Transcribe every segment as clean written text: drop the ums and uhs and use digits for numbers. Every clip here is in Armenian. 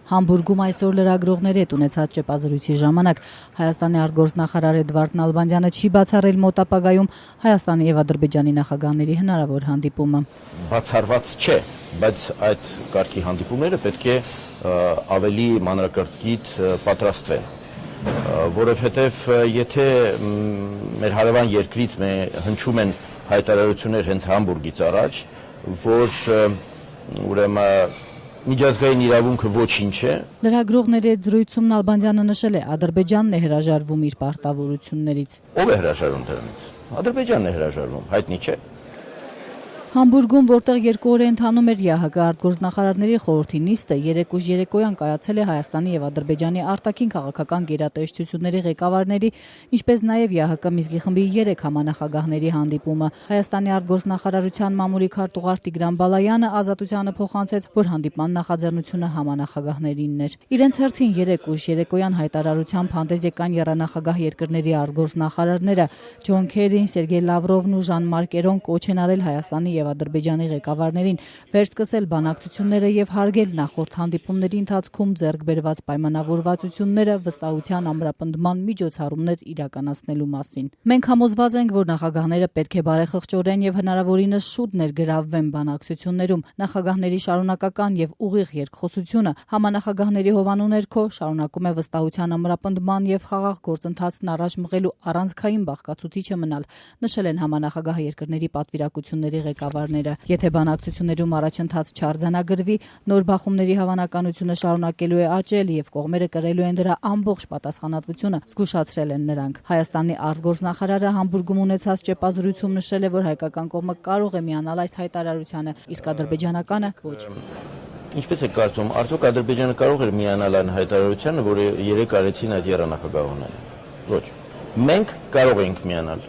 Համբուրգում այսօր լրագրողների հետ ունեցած ճեպազրույցի ժամանակ Հայաստանի արտգործնախարար Էդվարդ Նալբանդյանը չի բացառել մոտ ապագայում Հայաստանի եւ Ադրբեջանի նախագահների հնարավոր հանդիպումը։ Բացառված չէ, բայց այդ կարգի հանդիպումները պետք է ավելի մանրակրկիտ պատրաստվեն, որովհետեւ եթե մեր հարևան երկրից հնչում են հայտարարություններ հենց Համբուրգից առաջ, որ ուրեմն միջազգային իրավունքը ոչինչ է։ Լրագրողների հետ զրույցում Նալբանդյանը նշել է, Ադրբեջանն է հրաժարվում իր պարտավորություններից։ Ով է հրաժարվում դրանից։ Ադրբեջանն է հրաժարվում, հայտնի չէ։ Համբուրգում, որտեղ 2 օր է ընթանում էր ՀՀԿ արտգործնախարարների խորհրդի նիստը, 3 երեկոյան կայացել է Հայաստանի եւ Ադրբեջանի արտաքին քաղաքական գերատեսչությունների ղեկավարների, ինչպես նաեւ ՀՀԿ Մինսկի խմբի 3 համանախագահների հանդիպումը։ Հայաստանի արտգործնախարարության մամուլի քարտուղար Տիգրան Բալայանը Ազատությանը փոխանցեց, որ հանդիպման նախաձեռնությունը համանախագահներինն էր։ Իրենց հերթին 3 երեկոյան հայտարարությամբ հանդես եկան եռանախագահ երկրների արտգործնախարարները Ջոն Քերին, Սերգեյ Լավրովն ու Ժան-Մարկ Էրոն կոչ են արել Հայաստանի եւ Ադրբեջանի ղեկավարներին վերսկսել բանակցությունները եւ հարգել նախորդ հանդիպումների ընթացքում ձեռք բերված պայմանավորվածությունները վստահության ամրապնդման միջոցառումներ իրականացնելու մասին։ Մենք համոզված ենք, որ նախագահները պետք է բարեխղճորեն եւ հնարավորինս շուտ ներգրավվեն բանակցություններում։ Նախագահների շարունակական եւ ուղիղ երկխոսությունը համանախագահների հովանու ներքո շարունակում է վստահության ամրապնդման եւ խաղաղ գործընթացն առաջ մղելու առանցքային բաղկացուցիչը մնալ, նշել են համանախագահ երկրների պատվիրակությունների ղեկավարները։ Եթե բանակցություններում առաջընթաց չարձանագրվի, նոր բախումների հավանականությունը շարունակելու է աճել եւ կողմերը կրելու են դրա ամբողջ պատասխանատվությունը, զգուշացրել են նրանք։ Հայաստանի արտգործնախարարը Համբուրգում ունեցած ճեպազրույցում նշել է, որ հայկական կողմը կարող է միանալ այս հայտարարությանը, իսկ ադրբեջանականը ոչ։ Ինչպես է կարծում, արդյոք Ադրբեջանը կարող էր միանալ այն հայտարարությանը, որը 3 արեցին այդ եռանախագահողները։ Ոչ։ Մենք կարող ենք միանալ։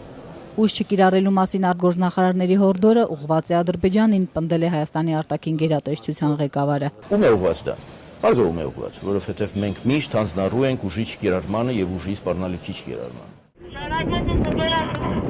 Ուժ չկիրառելու մասին արտգործնախարարների հորդորը ուղղված է Ադրբեջանին, պնդել է Հայաստանի արտաքին գերատեսչության ղեկավարը։ Ում է ուղղված դա։ Բարձր ում է ուղղված, որովհետև մենք միշտ հանձնառու ենք ուժի չկիրառմանը եւ ուժի սպառնալիքի չկիրառմանը։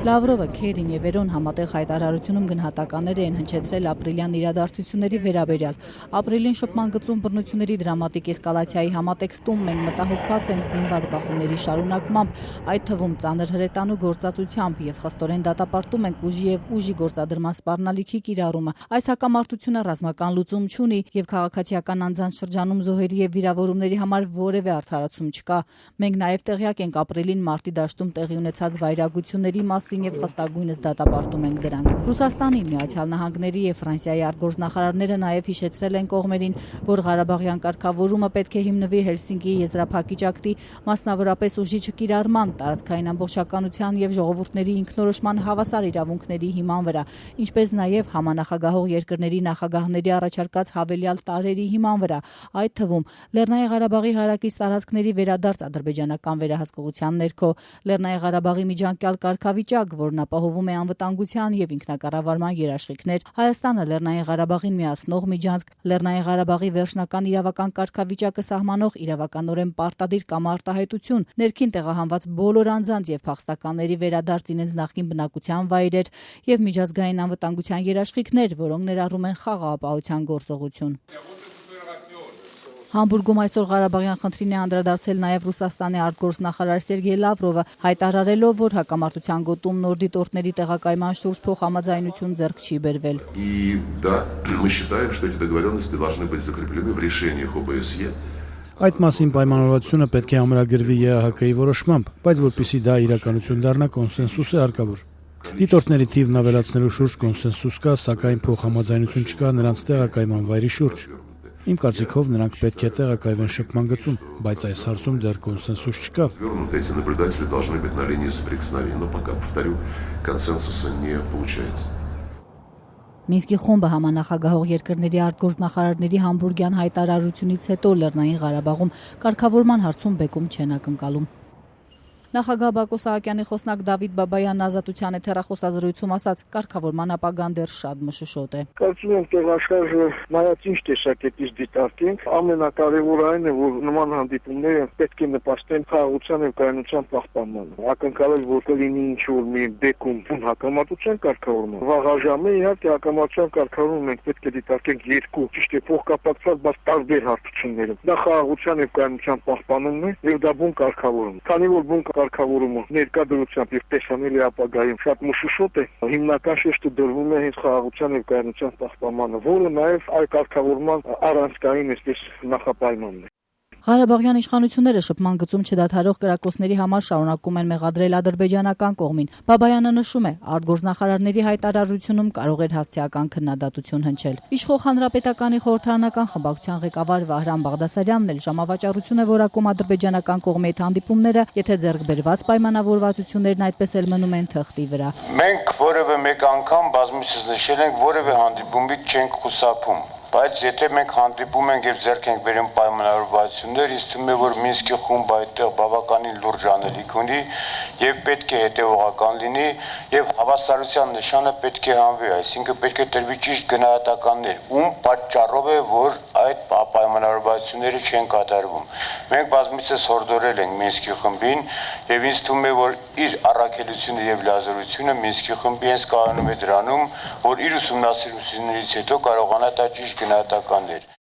Լավրովը, Քերին եւ Էրոն համատեղ հայտարարությունում գնահատականներ են հնչեցրել ապրիլյան իրադարձությունների վերաբերյալ։ Ապրիլին շփման գծում բռնությունների դրամատիկ էսկալացիայի համատեքստում մենք մտահոգված ենք զինված բախումների շարունակմամբ, այդ թվում ծանր հրետանու գործածությամբ եւ խստորեն դատապարտում ենք ուժի եւ ուժի գործադրման սպառնալիքի կիրառումը։ Այս հակամարտությունը ռազմական լուծում չունի եւ քաղաքացիական անձանց շրջանում զոհերի եւ վիրավորումների համար որևէ արդարացում չկա։ Մենք նաեւ տեղյակ ենք ապրիլին մարտի դաշտում տեղի ունեցած վայրագությունների մասին եւ խստագույնս դատապարտում ենք դրանք։ Ռուսաստանի, Միացյալ Նահանգների եւ Ֆրանսիայի արտգործնախարարները նաեւ հիշեցրել են կողմերին, որ Ղարաբաղյան կարգավորումը պետք է հիմնվի Հելսինկիի եզրափակիչ ակտի, մասնավորապես ուժի չկիրառման, տարածքային ամբողջականության եւ ժողովուրդների ինքնորոշման հավասար իրավունքների հիման վրա, ինչպես նաեւ համանախագահող երկրների նախագահների առաջարկած հավելյալ տարրերի հիման վրա, այդ թվում Լեռնային Ղարաբաղի հարակից տարածքների վերադարձ ադրբեջանական վերահսկողության ներքո, Լեռնային Ղարաբաղի միջանկյալ կարգավիճակ, որն ապահովում է անվտանգության եւ ինքնակառավարման երաշխիքներ, Հայաստանը Լեռնային Ղարաբաղին միացնող միջանցք, Լեռնային Ղարաբաղի վերջնական իրավական կարգավիճակը սահմանող իրավականորեն պարտադիր կամ արտահայտություն, ներքին տեղահանված բոլոր անձանց եւ փախստականների վերադարձ իրենց նախկին բնակության վայրեր եւ միջազգային անվտանգության երաշխիքներ, որոնք ներառում են խաղաղապահության գործողություն։ Համբուրգում այսօր Ղարաբաղյան խնդրին է անդրադարձել նաև Ռուսաստանի արտգործնախարար Սերգեյ Լավրովը, հայտարարելով, որ հակամարտության գոտում նոր դիտորդների տեղակայման շուրջ փոխհամաձայնություն ձեռք չի բերվել։ Այդ մասին պայմանավորվածությունը պետք է ամրագրվի ԵԱՀԿ-ի որոշմամբ, բայց որպեսզի դա իրականություն դառնա, կոնսենսուս է հարկավոր։ Դիտորդների թիվն ավելացնելու շուրջ կոնսենսուս կա, սակայն փոխհամաձայնություն չկա նրանց տեղակայման վայրի շուրջ։ Իմ կարծիքով նրանք պետք է տեղակայվեն շփման գծում, բայց այս հարցում դեռ կոնսենսուս չկա։ Մինսկի խումբը համանախագահող երկրների արտգործնախարարների համբուրգյան հայտարարությունից հետո Լեռնային Ղարաբաղում կարգավորման հարցում բեկում չեն ակնկալում։ Նախագահ Բակո Սահակյանի խոսնակ Դավիթ Բաբայանն Ազատության եթերախոսազրույցում ասաց, կարգավորման ապագան դեռ շատ մշուշոտ է։ Կարծում եմ, տեղաշարժը նայած ինչ տեսակետից դիտարկենք, ամենակարևորը այն է, որ նման հանդիպումները պետք է նպաստեն խաղաղության եւ կայունության պահպանմանը։ Ակնկալել, որ կլինի ինչ-որ մի բեկում հակամարտության կարգավորման։ Վաղ ժամը իհարկե հակամարտության կարգավորումը մենք պետք է դիտարկենք երկու ճիշտ է փոխկապակցված, բայց տարբեր հարթություններով։ Դա խաղաղության եւ կայունության պահպանումն է եւ դա բուն կարգավորում։ Քանի որ բուն կարգավորումը ներկա դրությամբ եւ տեսանելի ապագայում շատ մշուշոտ է, հիմնական շեշտը դրվում է հենց խաղաղության եւ կայունության պահպանմանը, որը նաեւ այլ կարգավորման առանցքային այսպես նախապայմանն է։ Ղարաբաղյան իշխանությունները շփման գծում չդադարող կրակոցների համար շարունակում են մեղադրել ադրբեջանական կողմին։ Բաբայանը նշում է, արտգործնախարարների հայտարարությունում կարող էր հասցեական քննադատություն հնչել։ Իշխող հանրապետականի խորհրդարանական խմբակցության ղեկավար Վահրամ Բաղդասարյանն էլ ժամավաճառություն է որակում ադրբեջանական կողմի հետ հանդիպումները, եթե ձեռք բերված պայմանավորվածություններն այդպես էլ մնում են թղթի վրա։ Մենք որևէ մեկ անգամ բազմիցս նշել ենք, որևէ հանդիպումից չենք խուսափում։ Բայց եթե մենք հանդիպում ենք եւ ձեռք ենք բերում պայմանավորվածություններ, ինձ թվում է, որ Մինսկի խումբը այդտեղ բավականին լուրջ անելիք ունի եւ պետք է հետեւողական լինի եւ հավասարության նշանը պետք է հանվի, այսինքն պետք է տրվի ճիշտ գնահատականներ, ում պատճառով է, որ այդ պայմանավորվածությունները չեն կատարվում։ Մենք բազմիցս հորդորել ենք Մինսկի խմբին եւ ինձ թվում է, որ իր առաքելությունը եւ լիազորությունը Մինսկի խմբի հենց կայանում է դրանում, որ իր ուսումնասիրություններից հետո կարողանա դա ճիշտ գնահատականներ